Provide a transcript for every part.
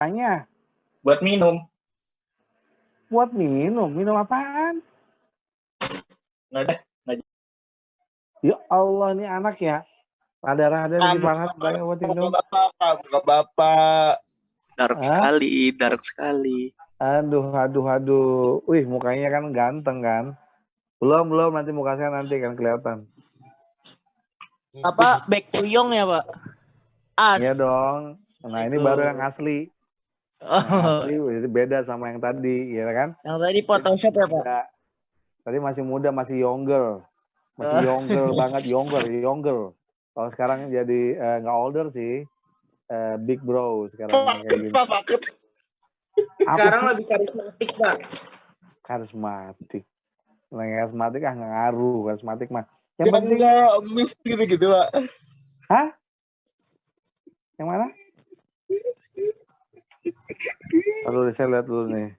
Tanya. Buat minum. Buat minum? Minum apaan? Nggak ada. Ya Allah, ini anak ya. Rada-rada di Farhat banyak buat minum. Bapak. Dark sekali, dark sekali. Aduh. Wih, mukanya kan ganteng kan. Belum nanti muka saya nanti kan kelihatan. Apa back to young ya, Pak? Iya dong. Nah, ini baru yang asli. Yang asli beda sama yang tadi, ya kan? Yang tadi Photoshop ya, Pak? Tadi masih muda, masgitu. Masih younger banget, younger. Kalau sekarang jadi nggak older sih, big bro sekarang kayak gini. Sekarang lebih karismatik, Pak. Karismatik nggak ngaruh, karismatik mah. Yang ya, penting mix gitu, Pak. Hah? Yang mana? Aduh, saya lihat dulu nih.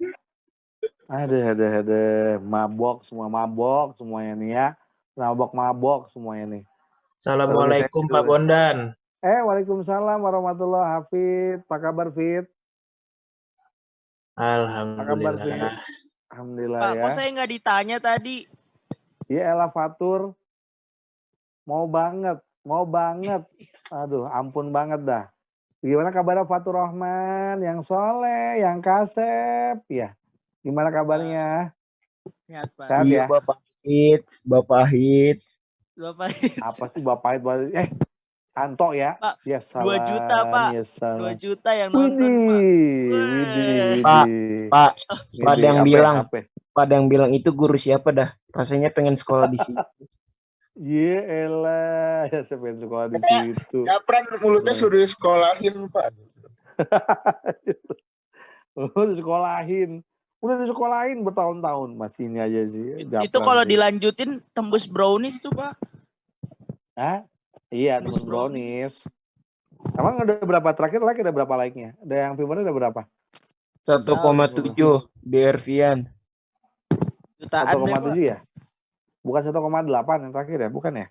Ada mabok semuanya nih ya. Mabok semuanya nih. Assalamualaikum Pak Bondan. Waalaikumsalam warahmatullahi wabarakatuh. Apa kabar, Fit? Alhamdulillah. Alhamdulillah Pak, ya. Kok saya nggak ditanya tadi? Iya elah Fatur. Mau banget. Aduh, ampun banget dah. Gimana kabarnya Fatur Rahman? Yang soleh, yang kasep, ya. Gimana kabarnya? Sehat, Pak. Sehat ya? Bapak Hit. Apa sih Bapak Hit? Anto ya? Pak, ya 2 juta, Pak. Ya 2 juta yang nonton, Widih. Pak, ada yang bilang itu guru siapa dah? Rasanya pengen sekolah di situ. Elah, ya saya pengen sekolah di situ. Japran mulutnya sudah disekolahin, Pak. Udah disekolahin bertahun-tahun, masih ini aja sih. Itu kalau dilanjutin tembus brownies tuh, Pak. Hah? Iya, tembus brownies. Emang ada berapa terakhir like, ada berapa like-nya? Ada yang viewernya ada berapa? 1,7 di Ervian. Jutaan 1,7 ya? Bukan 1,8 yang terakhir ya? Bukan ya?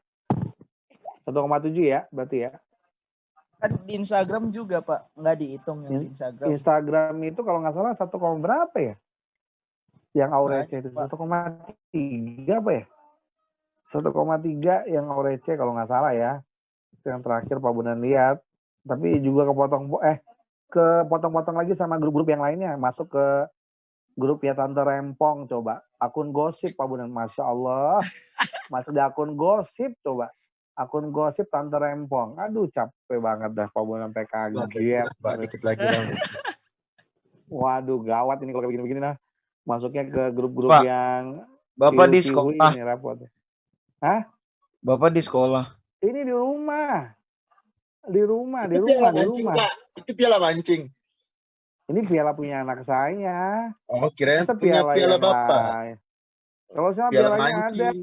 1,7 ya berarti ya? Kan di Instagram juga, Pak. Nggak dihitung yang di Instagram. Instagram itu kalau nggak salah 1, berapa ya? Yang Aurece itu 1,3 apa ya? 1,3 yang Aurece kalau nggak salah ya. Yang terakhir Pak Bondan lihat. Tapi juga kepotong-potong lagi sama grup-grup yang lainnya. Masuk ke grupnya Tante Rempong coba. Akun gosip Pak Bondan, Masya Allah. Masuk di akun gosip coba. Akun gosip Tante Rempong. Aduh capek banget dah Pak Bondan sampai kaget. Dikit lagi. Waduh gawat ini kalau kayak begini-begini nah. Masuknya ke grup-grup yang Bapak di sekolah. Ini repot. Hah? Bapak di sekolah. Ini di rumah. Di rumah. Itu piala mancing. Ini piala punya anak saya. Oh, kirain punya piala Bapak. Kalau saya pialanya ada.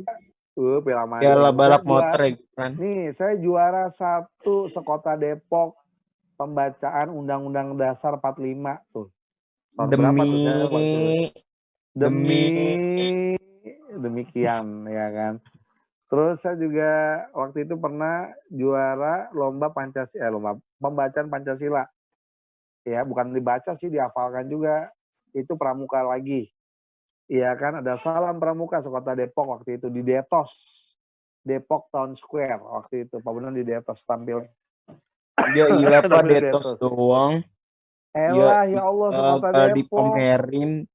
Piala mancing. Piala balap motor kan. Nih, saya juara 1 sekota Depok pembacaan Undang-Undang Dasar 45 tuh. Demikian ya kan. Terus saya juga waktu itu pernah juara lomba pembacaan Pancasila. Ya, bukan dibaca sih, dihafalkan juga. Itu pramuka lagi. Iya kan, ada salam pramuka sekota Depok waktu itu di Detos. Depok Town Square waktu itu. Pak Bondan di Detos tampil. Ya iya Pak, Detos doang. Elah ya Allah sekota Depok. Dipamerin.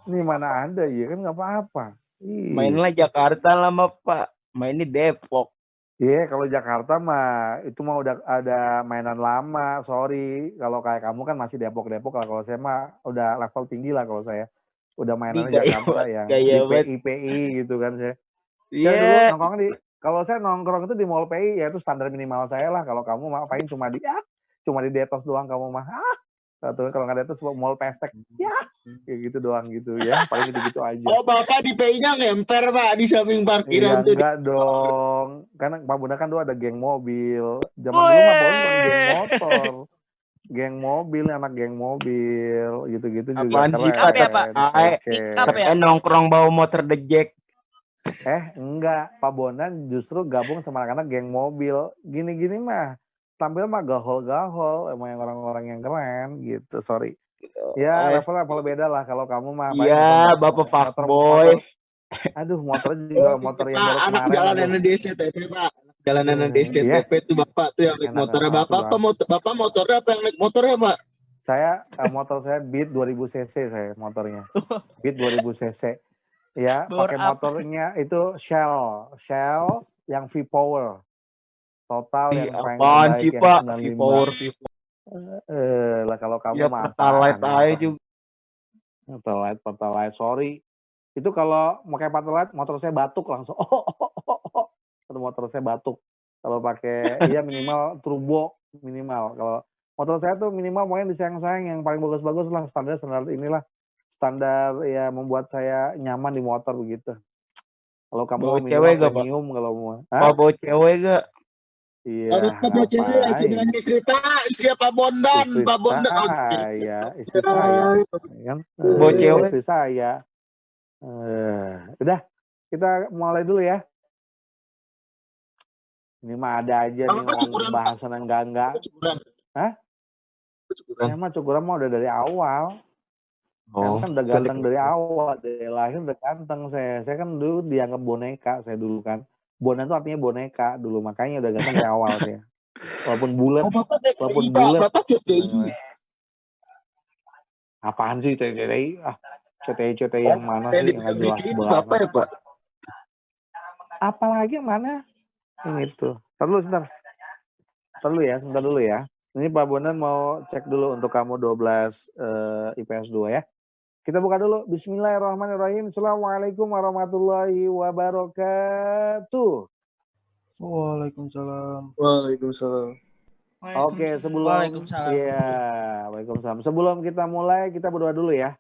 Ini mana ada ya kan nggak apa-apa. Mainlah Jakarta lama Pak. Mainnya Depok. Iya, kalau Jakarta mah itu mah udah ada mainan lama. Sorry, kalau kayak kamu kan masih Depok-Depok lah. Kalau saya mah udah level tinggi lah kalau saya. Udah mainannya Jakarta yang di PI gitu kan saya. Saya dulu nongkrong kalau saya nongkrong itu di Mall PI, ya itu standar minimal saya lah. Kalau kamu mah paling cuma di Detos doang kamu mah. Kalau nggak Detos Mall Pesek. Ya, kayak gitu doang gitu ya. Paling gitu-gitu aja. Oh, Bapak di PI-nya ngemper, Pak, di samping parkiran tuh. Enggak dong. Karena Pak Bunda kan dulu ada geng mobil. Zaman dulu mah bukan geng motor. Geng mobil, anak geng mobil, gitu-gitu juga keren. Pick-up ya, Pak? Pick-up ya? Nongkrong bawa motor The Jack. Enggak. Pak Bondan justru gabung sama anak-anak geng mobil. Gini-gini mah. tampil mah gahol-gahol, emang yang orang-orang yang keren gitu, sorry. Ya level beda lah kalau kamu mah. Iya, Bapak fuckboy. Aduh, motornya juga motor yang baru anak kemarin. jalanan DSCTP, Pak. Jalanan DSCTP tuh Bapak tuh yang naik motornya. Bapak motornya apa yang naik motornya, Pak? Saya motor saya Beat 2000 cc saya motornya. Beat 2000 cc. Ya, pakai motornya itu Shell yang V-Power. Total yang paling baik yang 95. Lah kalau kamu mah Pertalite aja juga. Pertalite, sorry. Itu kalau pakai Pertalite motor saya batuk langsung. Motor saya batuk. Kalau pakai iya minimal turbo minimal. Kalau motor saya tuh minimal pokoknya disayang-sayang yang paling bagus-bagus lah, standar inilah. Standar ya membuat saya nyaman di motor begitu. Kalau kamu bawa cewek gak, premium Pak? kalau mau. Bawa cewek gak? Iya. Bawa cewek sudah istri Pak, istri Pak Bondan, Pak Bondan. Istri saya. Kan? Bawa cewek. Istri saya. Udah, kita mulai dulu ya. Ini mah ada aja nih bahasan yang enggak. Hah? Saya mah cukuran mah udah dari awal. Kan udah ganteng dari awal. Dari lahir udah ganteng saya. Saya kan dulu dianggap boneka saya dulu kan. Boneka itu artinya boneka dulu. Makanya udah ganteng dari awal saya. Walaupun bulat. Walaupun bulat. Bapak CTI. Apaan sih CTI? CTI yang mana sih? Yang jelas Bapak ya, Pak? Apalagi yang mana? Yang itu. Sebentar dulu ya. Ini Pak Bondan mau cek dulu untuk kamu 12 IPS 2 ya. Kita buka dulu. Bismillahirrahmanirrahim. Assalamualaikum warahmatullahi wabarakatuh. Waalaikumsalam. Oke, Waalaikumsalam. Sebelum kita mulai, kita berdoa dulu ya.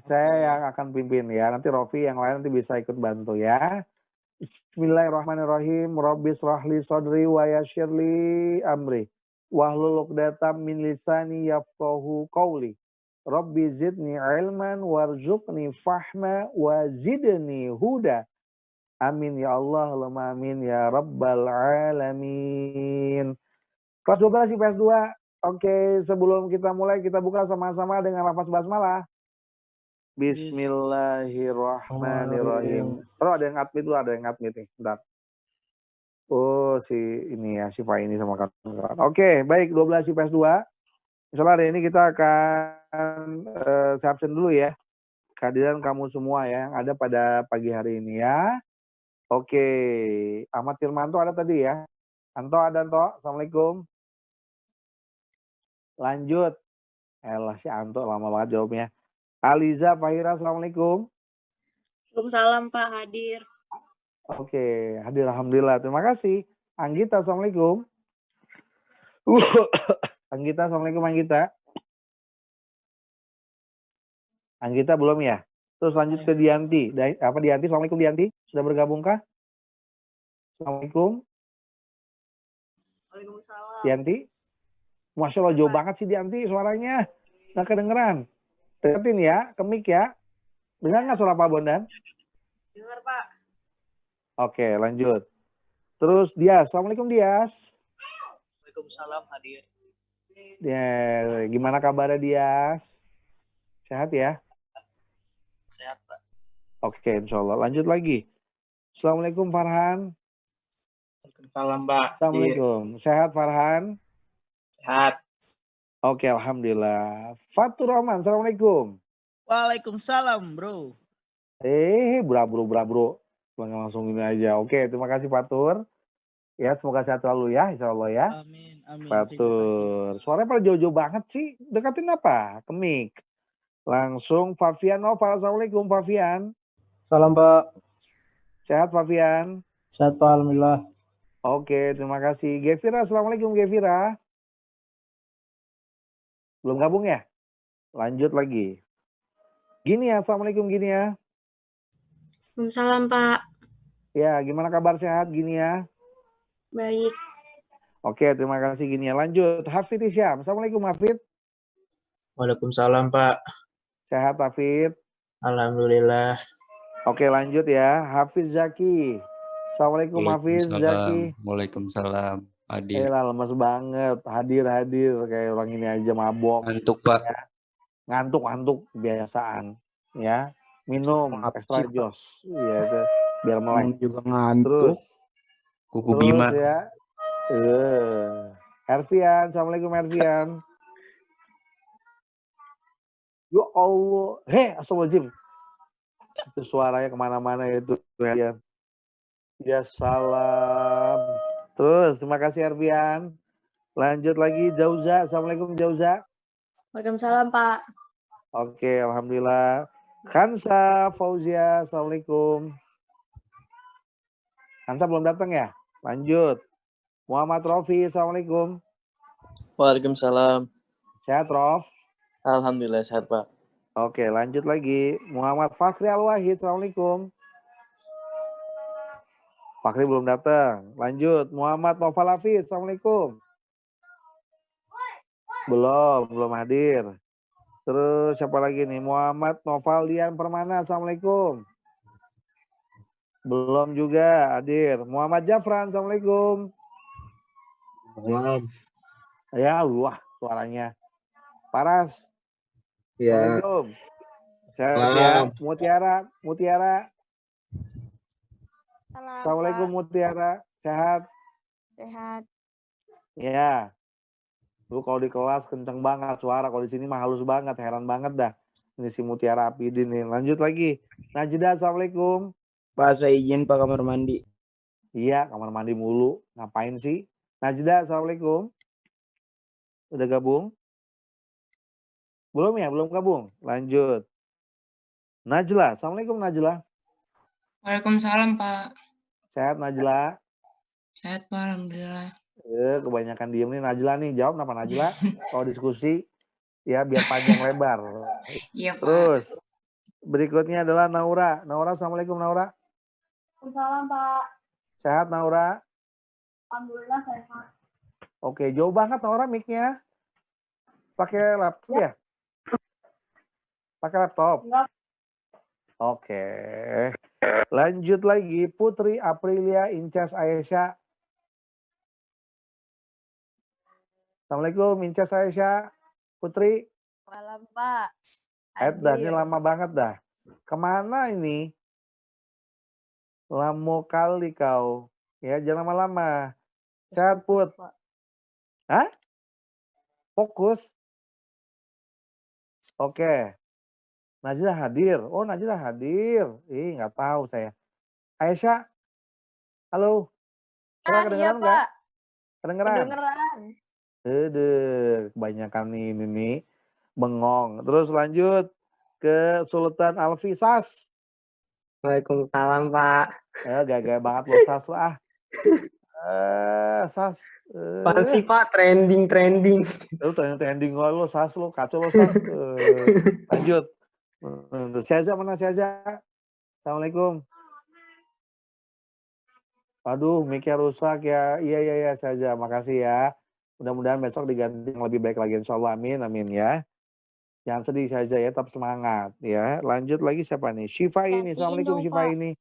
Saya yang akan pimpin ya. Nanti Rofi yang lain nanti bisa ikut bantu ya. Bismillahirrahmanirrahim. Rabbi shrahli sadri wa yassirli amri. Wahlul 'uqdatam min lisani yafqahu qawli. Rabbi zidni ilman warzuqni fahma wa zidni huda. Amin ya Allah, Allahumma amin ya rabbal alamin. Kelas 12 IPS 2. Oke, sebelum kita mulai kita buka sama-sama dengan lafaz basmalah. Bismillahirrahmanirrahim. Terus ada yang ngadmit nih, bentar. Oh, si Pak ini sama kawan-kawan. Oke, baik 12 IPS 2. Insyaallah hari ini kita akan saya absen dulu ya. Kehadiran kamu semua ya yang ada pada pagi hari ini ya. Oke, Ahmad Firmanto ada tadi ya. Anto ada Anto. Assalamualaikum. Lanjut. Elah si Anto lama banget jawabnya. Aliza Fahira, assalamualaikum. Waalaikumsalam Pak, hadir. Oke, hadir alhamdulillah. Terima kasih. Anggita, assalamualaikum. Anggita, assalamualaikum Anggita. Anggita belum ya? Terus lanjut ke Dianti. Dianti? Assalamualaikum Dianti. Sudah bergabungkah? Assalamualaikum. Waalaikumsalam. Dianti? Masya Allah jauh banget sih Dianti suaranya. Nggak kedengeran. Deketin ya, ke mic ya. Dengar nggak suara Pak Bondan? Dengar Pak. Oke, lanjut. Terus Dias, assalamualaikum Dias. Waalaikumsalam, hadir. Ya, gimana kabarnya Dias? Sehat ya? Sehat Pak. Oke, insya Allah. Lanjut lagi. Assalamualaikum Farhan. Waalaikumsalam Pak. Assalamualaikum. Sehat Farhan? Sehat. Oke, alhamdulillah. Fatur Rahman, assalamualaikum. Waalaikumsalam, bro. Bro. Langsung ini aja. Oke, terima kasih Fatur. Ya, semoga sehat selalu ya, insya Allah ya. Amin. Fatur. Suaranya pada jauh-jauh banget sih. Dekatin apa? Ke mic. Langsung Fafian Nova. Assalamualaikum Fafian. Salam Pak. Sehat Fafian? Sehat Pak, alhamdulillah. Oke, terima kasih. Gevira, assalamualaikum Gevira. Belum gabung ya? Lanjut lagi. Gini ya, assalamualaikum Gini ya. Waalaikumsalam Pak. Ya, gimana kabar sehat Gini ya? Baik. Oke, terima kasih Gini ya. Lanjut, Hafid Isyam. Assalamualaikum Hafid. Waalaikumsalam Pak. Sehat Hafid? Alhamdulillah. Oke, lanjut ya. Hafiz Zaki. Assalamualaikum Hafiz Zaki. Waalaikumsalam. Hadir. Lah lemes banget. Hadir kayak orang ini aja mabok. Ngantuk, Pak. Ya. Ngantuk kebiasaan. Ya. Minum extra jos. Iya itu biar melek. Juga ngantuk. Kuku Bima. Ya. Herfian, assalamualaikum Herfian. Ya Allah. Astagfirullahaladzim. Itu suaranya kemana-mana itu. Ya salam. Terus, terima kasih Herfian. Lanjut lagi Jauza. Assalamualaikum Jauza. Waalaikumsalam Pak. Oke, alhamdulillah. Kansa Fauzia, assalamualaikum. Kansa belum datang ya? Lanjut. Muhammad Rofi, assalamualaikum. Waalaikumsalam. Sehat Rof? Alhamdulillah sehat Pak. Oke, lanjut lagi. Muhammad Fakri Al-Wahid, assalamualaikum. Fakri belum datang. Lanjut. Muhammad Noval Hafiz, assalamualaikum. Belum hadir. Terus siapa lagi nih? Muhammad Noval Dian Permana, assalamualaikum. Belum juga hadir. Muhammad Jafran, assalamualaikum. Malam. Ya, wah suaranya. Paras. Ya. Assalamualaikum. Sehat ya. Mutiara. Assalamualaikum Mutiara. Sehat. Ya. Lu kalau di kelas kenceng banget suara, kalau di sini mah halus banget, heran banget dah. Ini si Mutiara Apidin nih. Lanjut lagi. Najda, assalamualaikum. Pak, saya izin Pak kamar mandi. Iya, kamar mandi mulu. Ngapain sih? Najda, assalamualaikum. Udah gabung? Belum ya? Belum gabung? Lanjut. Najla, assalamualaikum Najla. Waalaikumsalam Pak. Sehat Najla? Sehat Pak, alhamdulillah. Kebanyakan diem nih Najla nih. Jawab apa Najla? Kalau diskusi ya biar panjang lebar. Iya Pak. Terus berikutnya adalah Naura. Naura, assalamualaikum Naura. Waalaikumsalam Pak. Sehat Naura? Alhamdulillah sehat. Oke, jauh banget Naura mic-nya. Pakai laptop ya? Pakai laptop? Enggak. Oke. Lanjut lagi. Putri Aprilia Incas Aisyah. Assalamualaikum Incas Aisyah. Putri. Malam Pak. Dah, ini lama banget dah. Kemana ini? Lama kali kau. Ya, jangan lama-lama. Sehat Put. Hah? Fokus. Oke. Najla hadir. Oh, Najla hadir. Nggak tahu saya. Aisyah. Halo. Iya Pak. Kedengeran? Kebanyakan ini nih. Bengong. Terus lanjut ke Sultan Alfisas. Waalaikumsalam Pak. Gaya banget lo Sas lah. Sas. Apaan sih Pak? Trending. Lu trending lo Sas lo. Kacau lo Sas. Lanjut. Syaza mana Syaza? Assalamualaikum. Aduh, mic-nya rusak ya. Iya Syaza. Makasih ya. Mudah-mudahan besok diganti yang lebih baik lagi. Insyaallah amin ya. Jangan sedih Syaza ya. Tetap semangat ya. Lanjut lagi siapa nih? Syifa ini. Assalamualaikum Syifa ini.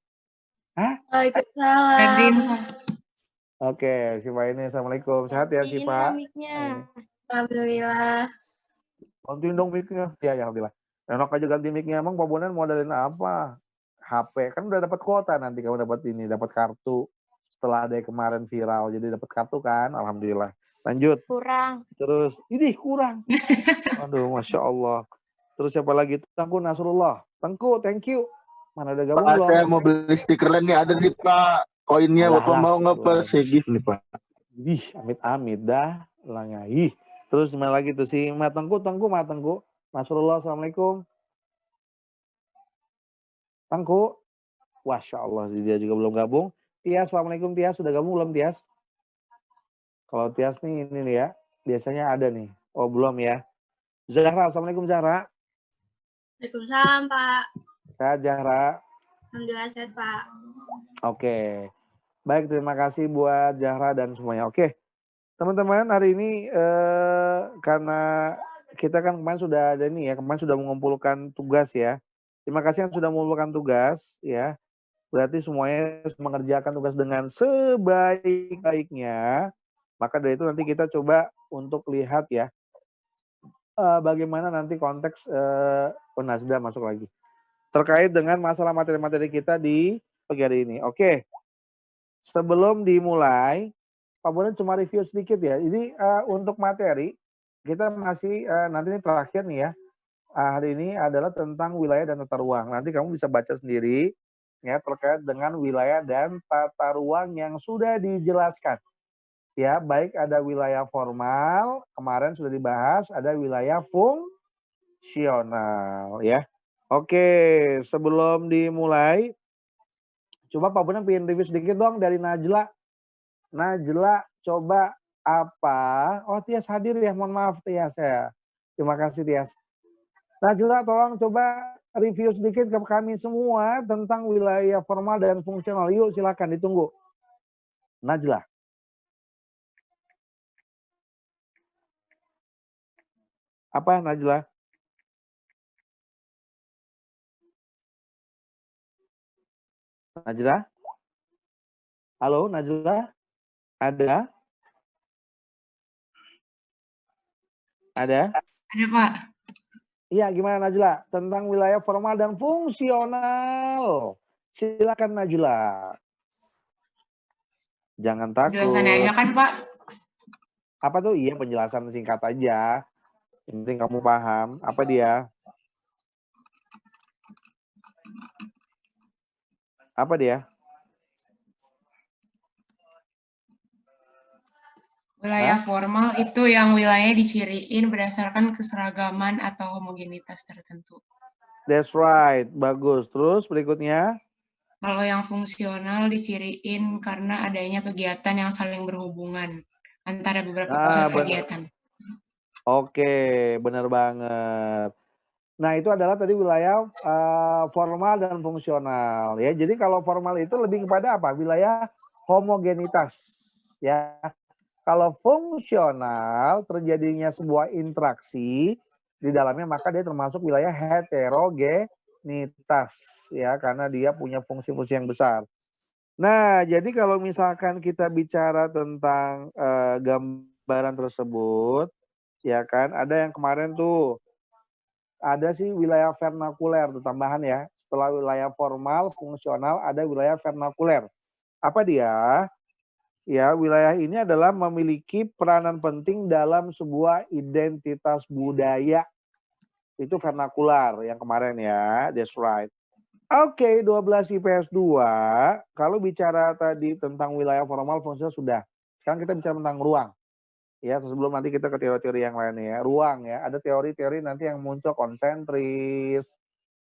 Hah? Waalaikumsalam. Oke, Syifa ini. Assalamualaikum. Sehat ya Syifa? Alhamdulillah. Gantiin dong mic-nya. Ya alhamdulillah. Enak aja ganti mic-nya. Emang Pak Bonan modalin apa? HP. Kan udah dapat kuota nanti kamu dapat ini, dapat kartu. Setelah ada yang kemarin viral, jadi dapat kartu kan. Alhamdulillah. Lanjut. Kurang. Terus, ini kurang. Aduh, Masya Allah. Terus siapa lagi? Tengku Nasrullah. Tengku, thank you. Mana ada gabung Pak, saya mau beli stiker lain nih. Ada nih Pak. Koinnya Bapak mau nggak Pak? Saya gift nih Pak. Amit-amit dah. Langnya. Terus mana lagi tuh si Tengku, Nasrullah, assalamualaikum. Tengku. Masya Allah, dia juga belum gabung. Tias, assalamualaikum Tias. Sudah gabung belum Tias? Kalau Tias nih, ini nih ya. Biasanya ada nih. Oh, belum ya. Zahra, assalamualaikum Zahra. Waalaikumsalam Pak. Sehat Zahra. Alhamdulillah sehat Pak. Oke. Baik, terima kasih buat Zahra dan semuanya. Oke. Teman-teman, hari ini karena kita kan kemarin sudah ada nih ya, kemarin sudah mengumpulkan tugas ya. Terima kasih yang sudah mengumpulkan tugas ya. Berarti semuanya mengerjakan tugas dengan sebaik-baiknya Maka dari itu nanti kita coba untuk lihat ya, bagaimana nanti konteks Nazda masuk lagi. Terkait dengan masalah materi-materi kita di pagi hari ini. Oke, sebelum dimulai, Pak Bondan cuma review sedikit ya. Ini untuk materi, kita masih, nanti ini terakhir nih ya, hari ini adalah tentang wilayah dan tata ruang. Nanti kamu bisa baca sendiri ya terkait dengan wilayah dan tata ruang yang sudah dijelaskan. Ya, baik ada wilayah formal, kemarin sudah dibahas, ada wilayah fungsional ya. Oke, sebelum dimulai, coba Pak Bondan pengen review sedikit dong dari Najla. Najla, coba apa? Oh, Tias hadir ya, mohon maaf Tias ya. Terima kasih Tias. Najla, tolong coba review sedikit ke kami semua tentang wilayah formal dan fungsional. Yuk, silakan ditunggu. Najla. Apa Najla? Najla? Halo Najla? Ada? Ada? Ada, Pak. Iya, gimana Najla? Tentang wilayah formal dan fungsional. Silakan Najla. Jangan takut. Penjelasannya aja kan, Pak? Apa tuh? Iya, penjelasan singkat aja. Yang penting kamu paham. Apa dia? Apa dia? Wilayah formal itu yang wilayahnya diciriin berdasarkan keseragaman atau homogenitas tertentu. That's right. Bagus. Terus berikutnya? Kalau yang fungsional diciriin karena adanya kegiatan yang saling berhubungan antara beberapa pusat kegiatan. Oke, benar banget. Nah, itu adalah tadi wilayah formal dan fungsional ya. Jadi kalau formal itu lebih kepada apa? Wilayah homogenitas ya. Kalau fungsional terjadinya sebuah interaksi di dalamnya, maka dia termasuk wilayah heterogenitas ya, karena dia punya fungsi-fungsi yang besar. Nah, jadi kalau misalkan kita bicara tentang gambaran tersebut, ya kan, ada yang kemarin tuh, ada sih wilayah vernakuler tuh tambahan ya. Setelah wilayah formal, fungsional, ada wilayah vernakuler. Apa dia? Ya, wilayah ini adalah memiliki peranan penting dalam sebuah identitas budaya. Itu vernakular yang kemarin ya, that's right. Oke, 12 IPS 2, kalau bicara tadi tentang wilayah formal fungsional sudah. Sekarang kita bicara tentang ruang. Ya, sebelum nanti kita ke teori-teori yang lainnya ya. Ruang ya, ada teori-teori nanti yang muncul konsentris,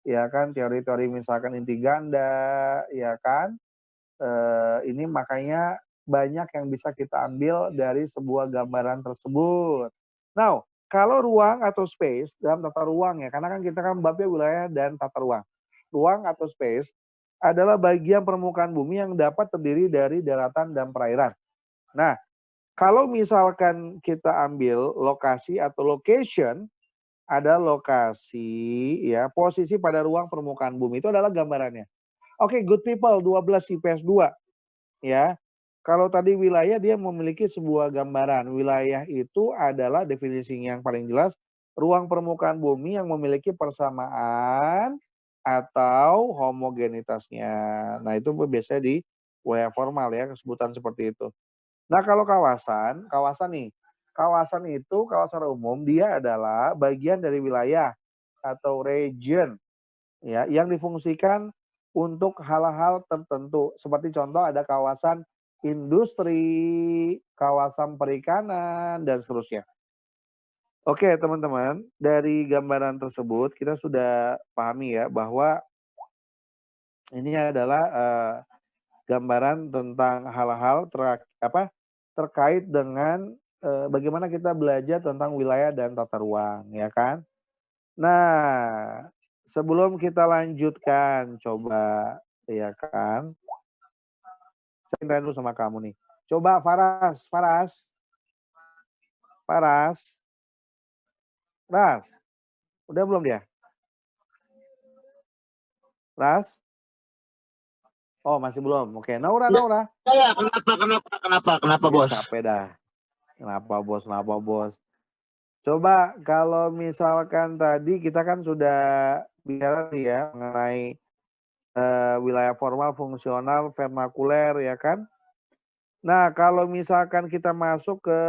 ya kan, teori-teori misalkan inti ganda, ya kan. Ini makanya banyak yang bisa kita ambil dari sebuah gambaran tersebut. Now, kalau ruang atau space dalam tata ruang ya, karena kan kita kan babnya wilayah dan tata ruang. Ruang atau space adalah bagian permukaan bumi yang dapat terdiri dari daratan dan perairan. Nah, kalau misalkan kita ambil lokasi atau location, ada lokasi ya, posisi pada ruang permukaan bumi itu adalah gambarannya. Oke, good people, 12 IPS 2 ya. Kalau tadi wilayah dia memiliki sebuah gambaran. Wilayah itu adalah definisinya yang paling jelas, ruang permukaan bumi yang memiliki persamaan atau homogenitasnya. Nah, itu biasanya di wilayah formal ya, kesebutan seperti itu. Nah, kalau kawasan nih. Kawasan itu, kawasan umum, dia adalah bagian dari wilayah atau region ya, yang difungsikan untuk hal-hal tertentu. Seperti contoh ada kawasan industri, kawasan perikanan, dan seterusnya. Oke teman-teman, dari gambaran tersebut kita sudah pahami ya bahwa ini adalah gambaran tentang hal-hal terkait dengan bagaimana kita belajar tentang wilayah dan tata ruang, ya kan? Nah, sebelum kita lanjutkan, coba, ya kan? Saya tanya dulu sama kamu nih. Coba Faras. Udah belum dia? Ras? Oh, masih belum. Oke, Naura. Ya, kenapa, Bos? Capek dah. Kenapa bos? Kenapa bos? Coba kalau misalkan tadi kita kan sudah bicara nih ya mengenai wilayah formal, fungsional, vernakuler ya kan. Nah kalau misalkan kita masuk ke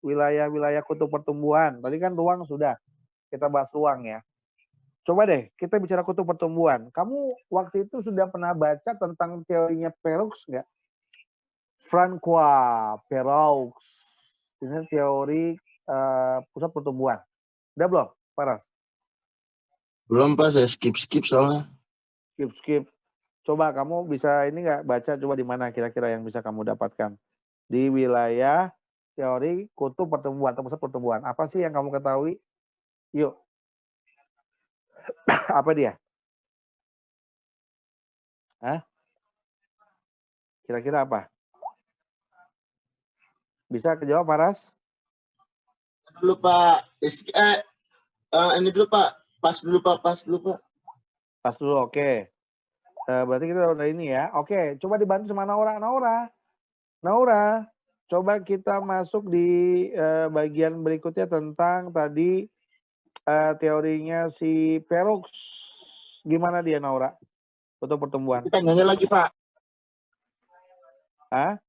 wilayah-wilayah kutub pertumbuhan, tadi kan ruang sudah, kita bahas ruang ya. Coba deh kita bicara kutub pertumbuhan. Kamu waktu itu sudah pernah baca tentang teorinya Perroux nggak? Francois Perroux. Ini teori pusat pertumbuhan. Udah belum, Paras? Belum Pak, saya skip soalnya. Skip. Coba kamu bisa ini nggak baca coba di mana kira-kira yang bisa kamu dapatkan di wilayah teori kutub pertumbuhan atau pusat pertumbuhan. Apa sih yang kamu ketahui? Yuk. Apa dia? Hah? Kira-kira apa? Bisa kejawab, Paras? Dulu Pak. Ini dulu Pak. Pas dulu Pak. Pas dulu, oke. Berarti kita udah ini ya. Oke, coba dibantu sama Naura. Naura, coba kita masuk di bagian berikutnya tentang tadi teorinya si Perroux. Gimana dia, Naura? Kutub pertumbuhan. Kita nanya lagi Pak. Hah?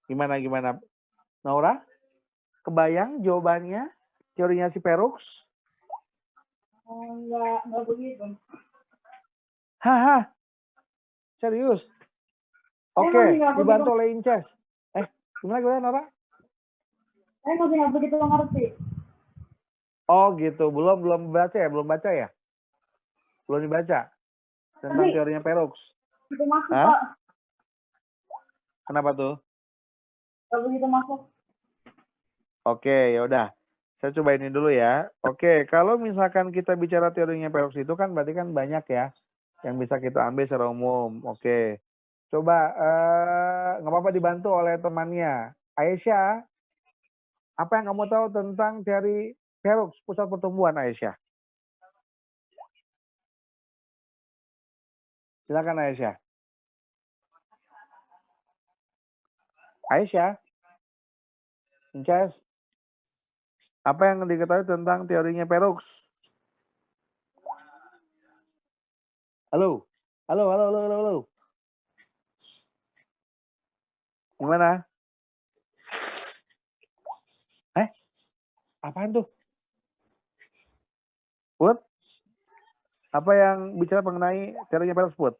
Gimana? Naura? Kebayang jawabannya? Teorinya si Perroux? Enggak begitu. Hah? Serius? Oke, dibantu oleh Inces. Gimana Nora? Saya masih nggak begitu ngerti. Oh gitu, belum baca ya? Belum dibaca tentang teorinya Perroux. Itu masuk Hah? Pak. Kenapa tuh? Nggak begitu masuk. Oke, yaudah. Saya coba ini dulu ya. Oke, kalau misalkan kita bicara teorinya Perroux itu kan berarti kan banyak ya yang bisa kita ambil secara umum. Oke. Coba nggak apa-apa dibantu oleh temannya. Aisyah, apa yang kamu tahu tentang teori Perroux pusat pertumbuhan, Aisyah? Silakan Aisyah. Inces, apa yang diketahui tentang teorinya Perroux? Halo. Gimana? Apaan tuh? Put? Apa yang bicara mengenai teorinya Perroux, Put?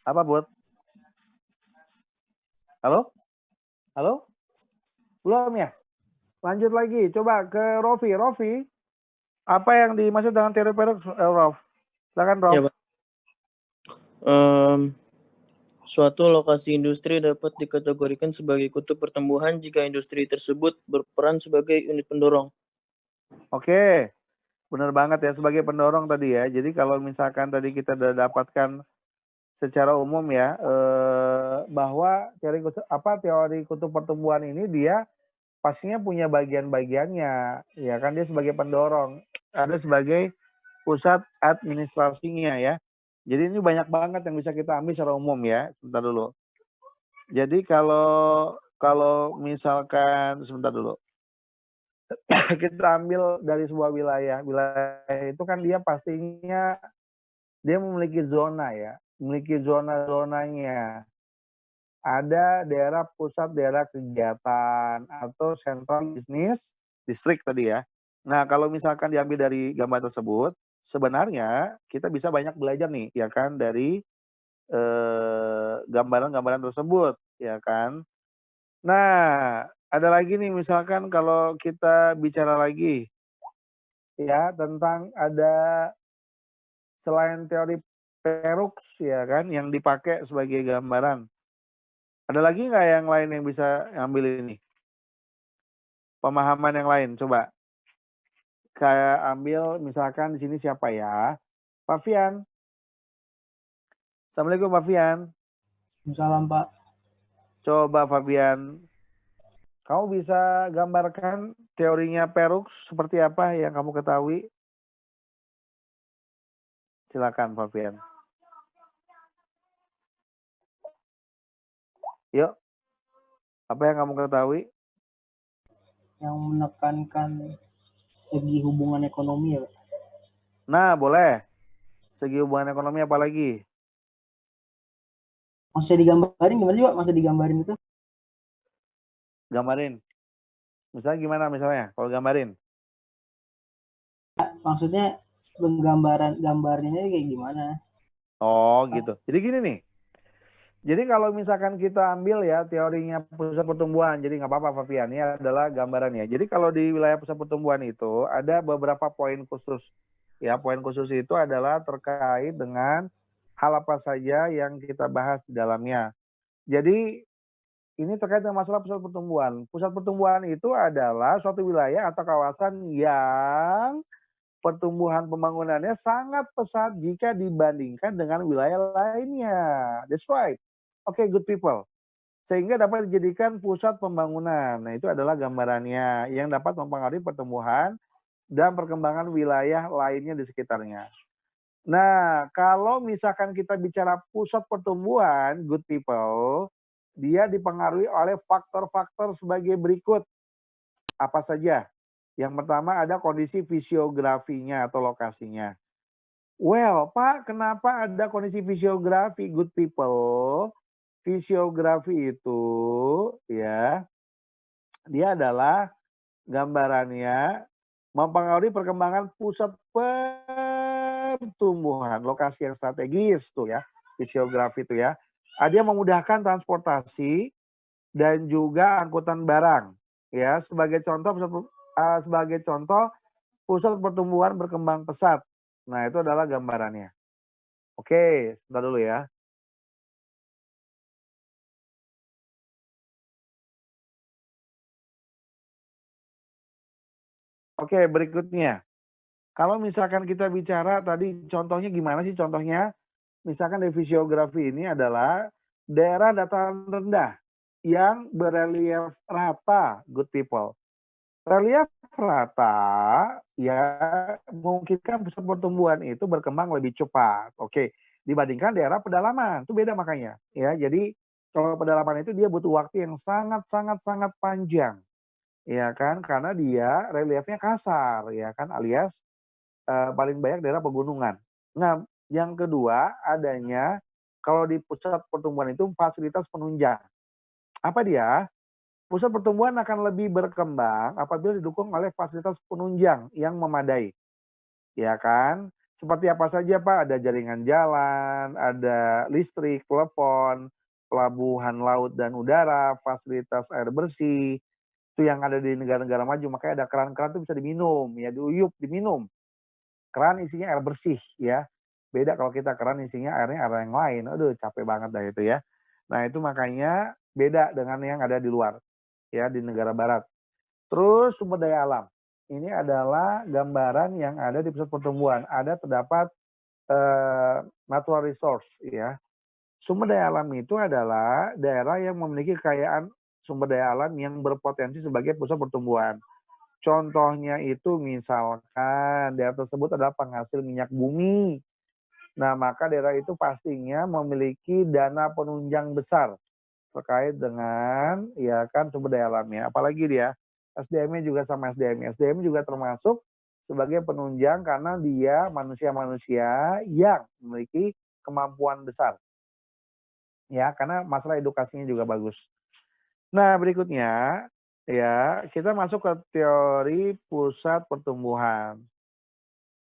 Apa, Put? Halo? Belum ya? Lanjut lagi, coba ke Rofi. Rofi, apa yang dimaksud dengan teori Perroux, Rof? Silakan, Rof. Ya, Pak. Suatu lokasi industri dapat dikategorikan sebagai kutub pertumbuhan jika industri tersebut berperan sebagai unit pendorong. Oke, benar banget ya, sebagai pendorong tadi ya. Jadi kalau misalkan tadi kita sudah dapatkan secara umum ya, bahwa teori kutub pertumbuhan ini dia pastinya punya bagian-bagiannya, ya kan, dia sebagai pendorong, ada sebagai pusat administrasinya ya. Jadi ini banyak banget yang bisa kita ambil secara umum ya. Sebentar dulu. Jadi kalau misalkan sebentar dulu. Kita ambil dari sebuah wilayah. Wilayah itu kan dia pastinya dia memiliki zona ya. Memiliki zona-zonanya. Ada daerah pusat, daerah kegiatan atau sentral bisnis distrik tadi ya. Nah, kalau misalkan diambil dari gambar tersebut, sebenarnya kita bisa banyak belajar nih, ya kan, dari gambaran-gambaran tersebut, ya kan. Nah, ada lagi nih misalkan kalau kita bicara lagi, ya, tentang ada selain teori Perroux, ya kan, yang dipakai sebagai gambaran. Ada lagi nggak yang lain yang bisa ambil ini? Pemahaman yang lain, coba. Kayak ambil misalkan di sini siapa ya? Pak Fian. Assalamualaikum Pak Fian. Salam Pak. Coba Fabian, kamu bisa gambarkan teorinya Perroux seperti apa yang kamu ketahui? Silakan Fabian. Yuk, apa yang kamu ketahui? Yang menekankan segi hubungan ekonomi ya, Pak. Nah, boleh. Segi hubungan ekonomi apa lagi? Maksudnya digambarin gimana sih, Pak? Maksudnya digambarin itu? Gambarin. Misalnya gimana misalnya? Kalau gambarin? Maksudnya gambarnya kayak gimana? Oh, gitu. Jadi gini nih. Jadi kalau misalkan kita ambil ya teorinya pusat pertumbuhan, jadi nggak apa-apa Fabian, ini adalah gambarannya. Jadi kalau di wilayah pusat pertumbuhan itu ada beberapa poin khusus. Ya, poin khusus itu adalah terkait dengan hal apa saja yang kita bahas di dalamnya. Jadi ini terkait dengan masalah pusat pertumbuhan. Pusat pertumbuhan itu adalah suatu wilayah atau kawasan yang pertumbuhan pembangunannya sangat pesat jika dibandingkan dengan wilayah lainnya. That's right. Oke, good people. Sehingga dapat dijadikan pusat pembangunan. Nah, itu adalah gambarannya yang dapat mempengaruhi pertumbuhan dan perkembangan wilayah lainnya di sekitarnya. Nah, kalau misalkan kita bicara pusat pertumbuhan, good people, dia dipengaruhi oleh faktor-faktor sebagai berikut. Apa saja? Yang pertama ada kondisi fisiografinya atau lokasinya. Well, Pak, kenapa ada kondisi fisiografi, good people? Fisiografi itu ya, dia adalah gambarannya mempengaruhi perkembangan pusat pertumbuhan, lokasi yang strategis tuh ya, fisiografi itu ya. Dia memudahkan transportasi dan juga angkutan barang ya. Sebagai contoh pusat pertumbuhan berkembang pesat. Nah, itu adalah gambarannya. Oke, sebentar dulu ya. Oke, berikutnya. Kalau misalkan kita bicara tadi contohnya gimana sih contohnya? Misalkan di fisiografi ini adalah daerah dataran rendah yang berelief rata, good people. Relief rata ya memungkinkan pusat pertumbuhan itu berkembang lebih cepat. Oke, dibandingkan daerah pedalaman. Itu beda makanya ya. Jadi kalau pedalaman itu dia butuh waktu yang sangat panjang. Ya kan, karena dia reliefnya kasar ya kan, alias paling banyak daerah pegunungan. Nah, yang kedua adanya kalau di pusat pertumbuhan itu fasilitas penunjang. Apa dia? Pusat pertumbuhan akan lebih berkembang apabila didukung oleh fasilitas penunjang yang memadai. Ya kan? Seperti apa saja Pak? Ada jaringan jalan, ada listrik, telepon, pelabuhan laut dan udara, fasilitas air bersih, itu yang ada di negara-negara maju, makanya ada keran-keran itu bisa diminum, ya diuyup, diminum. Keran isinya air bersih ya. Beda kalau kita keran isinya airnya air yang lain. Aduh, capek banget dah itu ya. Nah, itu makanya beda dengan yang ada di luar ya, di negara barat. Terus sumber daya alam. Ini adalah gambaran yang ada di pusat pertumbuhan. Ada terdapat natural resource ya. Sumber daya alam itu adalah daerah yang memiliki kekayaan sumber daya alam yang berpotensi sebagai pusat pertumbuhan. Contohnya itu misalkan daerah tersebut adalah penghasil minyak bumi. Nah, maka daerah itu pastinya memiliki dana penunjang besar terkait dengan ya kan sumber daya alamnya. Apalagi dia SDM-nya juga sama SDM. SDM juga termasuk sebagai penunjang karena dia manusia-manusia yang memiliki kemampuan besar. Ya, karena masalah edukasinya juga bagus. Nah, berikutnya ya, kita masuk ke teori pusat pertumbuhan.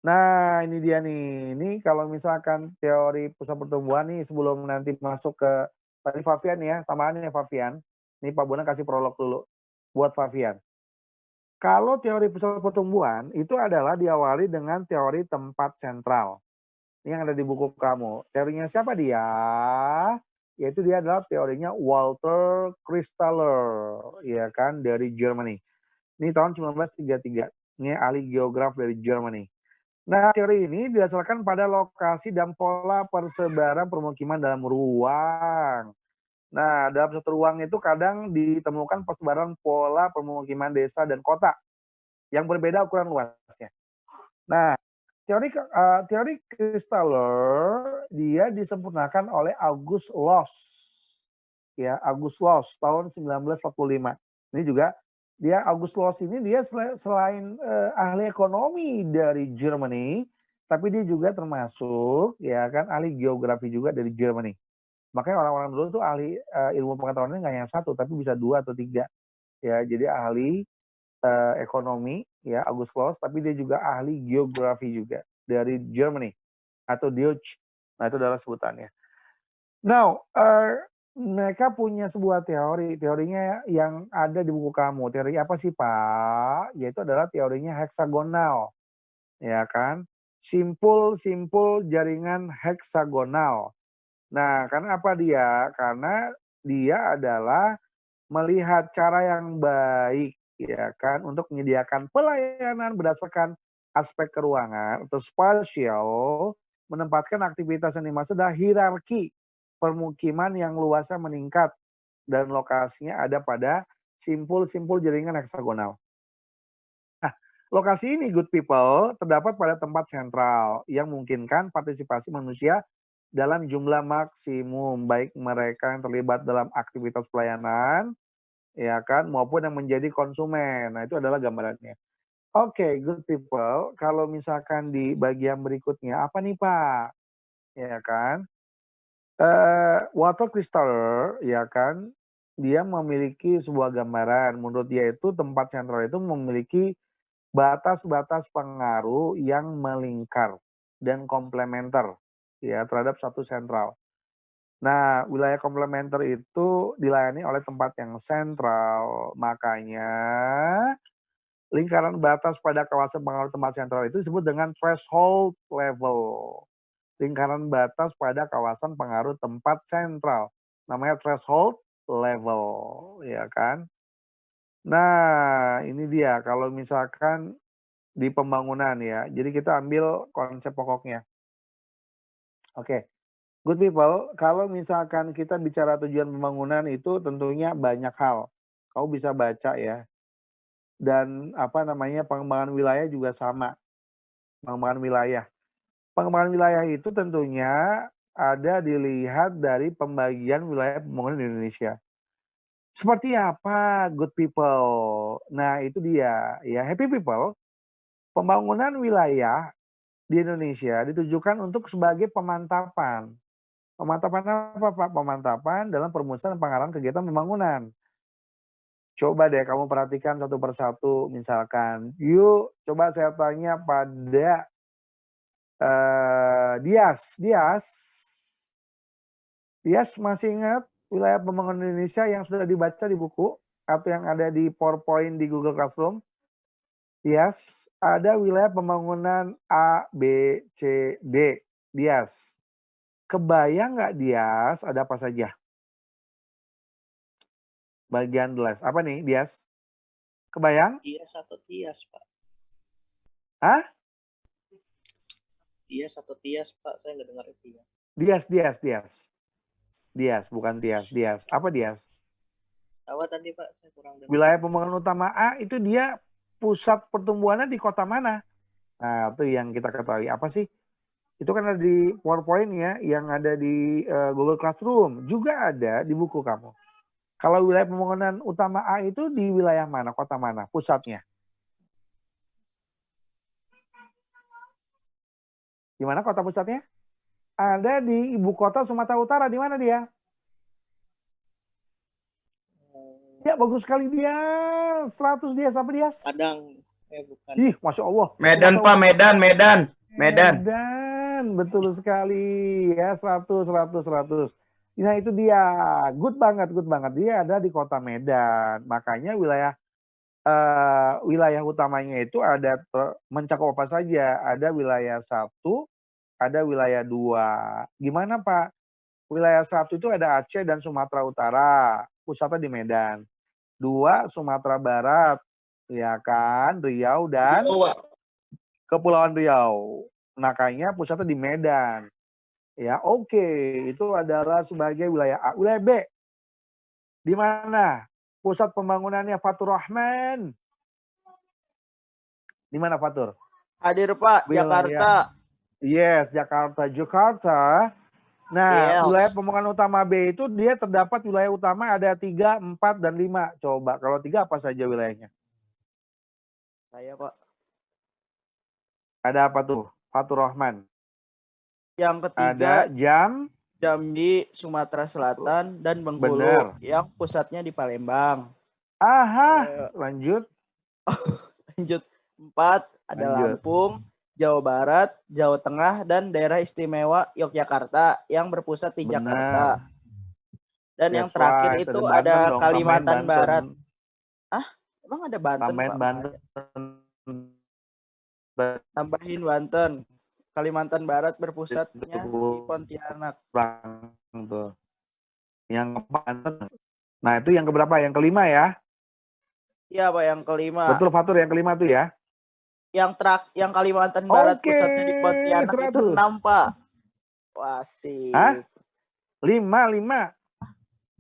Nah, ini dia nih. Ini kalau misalkan teori pusat pertumbuhan nih sebelum nanti masuk ke tadi Fabian ya, tambahan ya Fabian. Ini Pak Bonang kasih prolog dulu buat Fabian. Kalau teori pusat pertumbuhan itu adalah diawali dengan teori tempat sentral. Ini yang ada di buku kamu. Teorinya siapa dia? Yaitu dia adalah teorinya Walter Christaller, ya kan, dari Germany. Ini tahun 1933. Ini ahli geograf dari Germany. Nah, teori ini didasarkan pada lokasi dan pola persebaran permukiman dalam ruang. Nah, dalam satu ruang itu kadang ditemukan persebaran pola permukiman desa dan kota yang berbeda ukuran luasnya. Nah, teori Christaller dia disempurnakan oleh August Loss. ya, August Loos tahun 1945. Ini juga dia August Loos ini dia selain ahli ekonomi dari Germany, tapi dia juga termasuk ya kan ahli geografi juga dari Germany. Makanya orang-orang dulu tuh ahli ilmu pengetahuannya nggak yang satu, tapi bisa 2 atau 3. Ya, jadi ahli ekonomi ya August Loos, tapi dia juga ahli geografi juga dari Germany atau Deutsch. Nah, itu adalah sebutannya. Now, mereka punya sebuah teorinya yang ada di buku kamu. Teori apa sih, Pak? Yaitu adalah teorinya heksagonal. Ya kan? Simpul-simpul jaringan heksagonal. Nah, karena apa dia? Karena dia adalah melihat cara yang baik, ya kan, untuk menyediakan pelayanan berdasarkan aspek keuangan atau spasial, menempatkan aktivitas yang dimaksud adalah hierarki permukiman yang luasnya meningkat dan lokasinya ada pada simpul-simpul jaringan heksagonal. Nah, lokasi ini, good people, terdapat pada tempat sentral yang memungkinkan partisipasi manusia dalam jumlah maksimum, baik mereka yang terlibat dalam aktivitas pelayanan, ya kan, maupun yang menjadi konsumen. Nah, itu adalah gambarannya. Oke, good people, kalau misalkan di bagian berikutnya, apa nih, Pak? Ya kan, water crystal, ya kan, dia memiliki sebuah gambaran. Menurut dia itu tempat sentral itu memiliki batas-batas pengaruh yang melingkar dan komplementer ya terhadap satu sentral. Nah, wilayah komplementer itu dilayani oleh tempat yang sentral. Makanya lingkaran batas pada kawasan pengaruh tempat sentral itu disebut dengan threshold level. Lingkaran batas pada kawasan pengaruh tempat sentral. Namanya threshold level, ya kan? Nah, ini dia kalau misalkan di pembangunan ya. Jadi kita ambil konsep pokoknya. Oke. Good people, kalau misalkan kita bicara tujuan pembangunan itu tentunya banyak hal. Kau bisa baca ya. Dan apa namanya, pengembangan wilayah juga sama. Pengembangan wilayah. Pengembangan wilayah itu tentunya ada dilihat dari pembagian wilayah pembangunan di Indonesia. Seperti apa, good people? Nah, itu dia. Ya, happy people. Pembangunan wilayah di Indonesia ditujukan untuk sebagai pemantapan. Pemantapan apa, Pak? Pemantapan dalam perumusan pengarahan kegiatan pembangunan. Coba deh kamu perhatikan satu persatu. Misalkan, yuk coba saya tanya pada Dias masih ingat wilayah pembangunan Indonesia yang sudah dibaca di buku atau yang ada di PowerPoint di Google Classroom? Dias, ada wilayah pembangunan A, B, C, D. Dias, kebayang nggak Dias ada apa saja? Bagian Dias, apa nih Dias? Kebayang? Dias atau Tias, Pak? Hah? Dias atau Tias, Pak? Saya nggak dengar itu ya. Dias, bukan Tias. Dias. Apa Dias? Apa tadi, Pak? Saya kurang dengar. Wilayah pembangunan utama A itu dia pusat pertumbuhannya di kota mana? Nah, itu yang kita ketahui. Apa sih? Itu kan ada di PowerPoint ya, yang ada di Google Classroom. Juga ada di buku kamu. Kalau wilayah pembangunan utama A itu di wilayah mana? Kota mana? Pusatnya? Di mana kota pusatnya? Ada di ibu kota Sumatera Utara. Di mana dia? Ya, bagus sekali dia. 100 dia. Apa dia? Padang. Bukan. Ih, Masya Allah. Medan, Pak. Medan. Medan. Betul sekali. Ya, 100. Nah, itu dia. Good banget. Dia ada di kota Medan. Makanya wilayah utamanya itu ada mencakup apa saja. Ada wilayah 1, ada wilayah 2. Gimana, Pak? Wilayah 1 itu ada Aceh dan Sumatera Utara. Pusatnya di Medan. 2, Sumatera Barat. Ya kan? Riau dan Kepulauan Riau. Makanya pusatnya di Medan. Ya, oke. Itu adalah sebagai wilayah A. Wilayah B. Di mana? Pusat pembangunannya Fatur Rahman. Di mana Fatur? Hadir, Pak. Jakarta. Yes, Jakarta. Nah, wilayah pembangunan utama B itu dia terdapat wilayah utama ada 3, 4, dan 5. Coba, kalau 3 apa saja wilayahnya? Saya, Pak. Ada apa tuh? Fatur Rahman. Yang ketiga, ada Jambi, Sumatera Selatan, dan Bengkulu. Bener. Yang pusatnya di Palembang. Aha, lanjut. Lanjut. 4, ada Lampung, Jawa Barat, Jawa Tengah, dan daerah istimewa Yogyakarta yang berpusat di Jakarta. Dan yang terakhir itu ada Kalimantan Barat. Ah, emang ada Banten, Pak? Tambahin Banten. Kalimantan Barat berpusatnya di Pontianak. Yang Banten. Nah, itu yang keberapa? Yang kelima ya? Iya, Pak, yang kelima. Betul, Fatur, yang kelima tuh ya? Yang Kalimantan Barat pusatnya di Pontianak 100. Itu 6, Pak. Wah, sih. Hah? 5.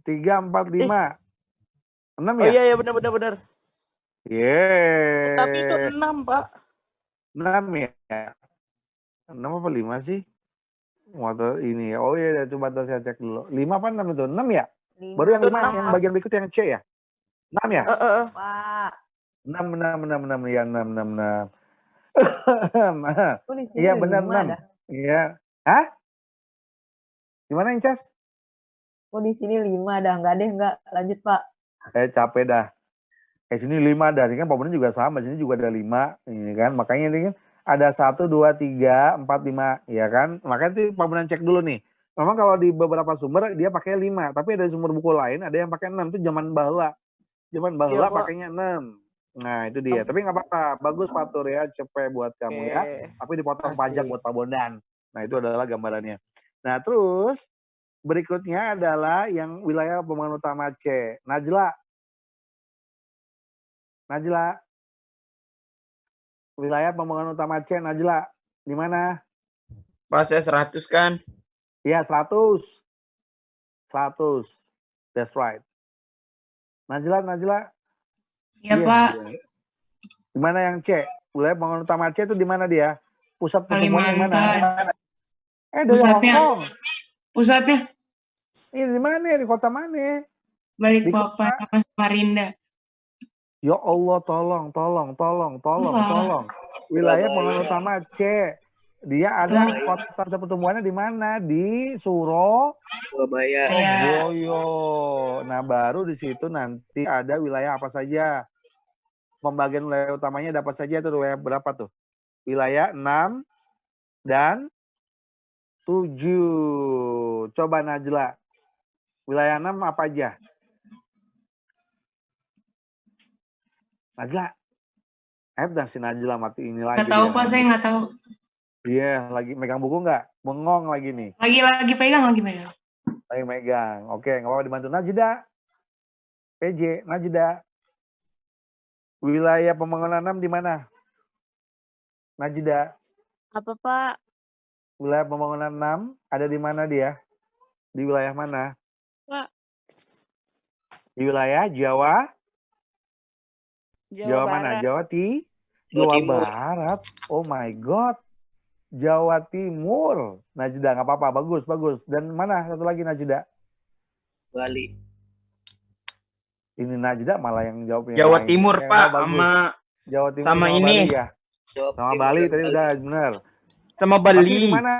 3, 4, 5. 6 ya? Oh iya, benar. Yeay. Tapi itu 6, Pak. 6 ya? 6 apa 5 sih? Motor ini ya. Oh iya, coba saya cek dulu. 5 apa 6 itu? 6 ya? 5. Baru yang 5 yang bagian berikut yang C ya? 6 ya? Pak. 6 ya, 6. Iya benar 6. Iya. Hah? Gimana Incas? Oh di sini 5 dah, enggak lanjut Pak. Capek dah. Sini 5 dah, ini kan Pak juga sama, sini juga ada 5, ini kan, makanya ini kan ada 1, 2, 3, 4, 5, ya kan? Makanya itu Pak Bondan cek dulu nih. Memang kalau di beberapa sumber dia pakai 5, tapi ada sumber buku lain ada yang pakai 6, itu zaman baheula. Zaman baheula pakainya 6. Nah, itu dia. Tapi nggak apa-apa. Bagus Fatur ya, cepet buat kamu ya. Tapi dipotong pajak buat Pak Bondan. Nah, itu adalah gambarannya. Nah, terus berikutnya adalah yang wilayah pembangunan utama C. Najla. Wilayah pembangunan utama C, Najla. Di mana? Pak, saya 100 kan? Iya, 100. That's right. Najla. Iya, Pak. Di mana yang C? Wilayah pembangunan utama C itu di mana dia? Pusat pertumbuhan di mana? Dari Hongkong. Pusatnya? Ini di mana? Di kota mana? Balikpapan apa Samarinda? Ya Allah, tolong. Wilayah pembangunan utama C. Dia ada kota pertumbuhannya di mana? Di Surabaya. Boyo. Nah, baru di situ nanti ada wilayah apa saja. Pembagian wilayah utamanya dapat saja itu wilayah berapa tuh? Wilayah 6 dan 7. Coba Najla. Wilayah 6 apa aja? Najla. Dan si Najla mati ini lagi. Nggak tahu Pak, saya nggak tahu. Iya, lagi megang buku nggak? Bengong lagi nih. Lagi pegang. Lagi megang. Oke, nggak apa-apa dibantu. Najda. PJ, Najda. Wilayah pembangunan 6 di mana? Najda. Apa Pak? Wilayah pembangunan 6 ada di mana dia? Di wilayah mana? Pak. Di wilayah Jawa. Jawa mana? Jawa Barat. Oh my God. Jawa Timur. Najda, nggak apa-apa. Bagus. Dan mana satu lagi Najda? Bali. Ini Najda malah yang jawabnya. Jawa Timur Pak, sama Jawa Timur sama ini. Bali, ya. Sama Bali tadi udah benar. Sama Bali. Di mana?